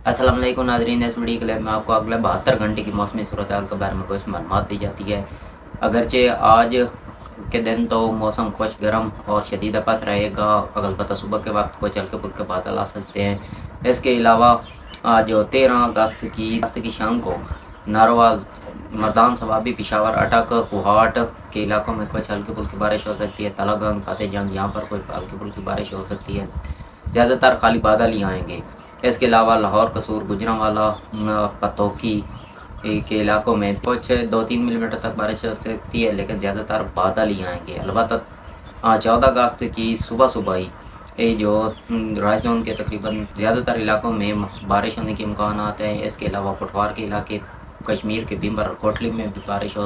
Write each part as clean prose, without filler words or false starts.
अस्सलाम वालेकुम नाज़रीन, इस वीडियो के लिए मैं आपको अगले 72 घंटे की मौसमी सूरत हाल के बारे में कुछ मालूमात दी जाती है। अगरचे आज के दिन तो मौसम खुश गर्म और शदीद आपत रहेगा, अलबत्ता सुबह के वक्त कुछ हल्के फुल्के बादल आ सकते हैं। इसके अलावा आज 13 अगस्त की शाम को नारोवाल, मर्दान सवाबी, पिशावर, अटक, कुहाट के इलाकों में कुछ हल्की फुल्की बारिश हो सकती है। तलागंग, फतेह जंग, यहाँ पर कोई हल्की फुल्की बारिश हो सकती है। ज़्यादातर खाली बादल ही आएंगे। इसके अलावा लाहौर, कसूर, गुजरांवाला, पतोकी के इलाकों में कुछ 2-3 मिलीमीटर तक बारिश हो सकती है, लेकिन ज़्यादातर बादल ही आएंगे। अलबत्ता 14 अगस्त की सुबह सुबह ही ये जो राइस जोन के तकरीबन ज़्यादातर इलाकों में बारिश होने के इम्कान हैं। इसके अलावा पठवार के इलाके, कश्मीर के बिम्बर और कोटली में भी बारिश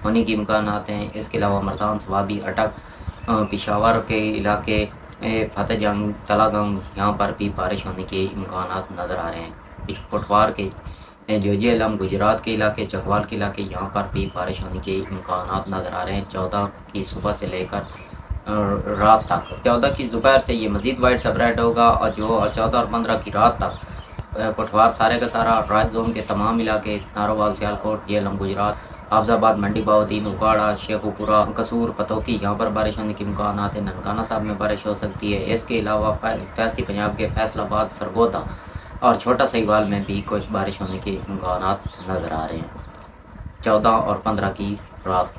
होने के इम्कान हैं। इसके अलावा मर्दान, सवाबी, अटक, पिशावर के इलाके, फतेह जंग, तलागंग, यहाँ पर भी बारिश होने के इम्कान नज़र आ रहे हैं। पठवार के जोजियालम, गुजरात के इलाके, चकवाल के इलाके, यहाँ पर भी बारिश होने के इम्कान नज़र आ रहे हैं। 14 की सुबह से लेकर रात तक, 14 की दोपहर से ये मज़ीद वाइड स्प्रेड होगा, और जो 14 और 15 की रात तक पठवार सारे का सारा राइस जोन के तमाम इलाके, नारोवाल, सियालकोट, जेलम, गुजरात, हाफजाबाद, मंडी बहाउद्दीन, उकाड़ा, शेखुपुरा, कसूर, पतोकी, यहाँ पर बारिश होने के इम्कान हैं। ननकाना साहब में बारिश हो सकती है। इसके अलावा फैसती पंजाब के फैसलाबाद, सरगोदा और छोटा सहीवाल में भी कुछ बारिश होने के इम्कान नज़र आ रहे हैं 14 और 15 की रात।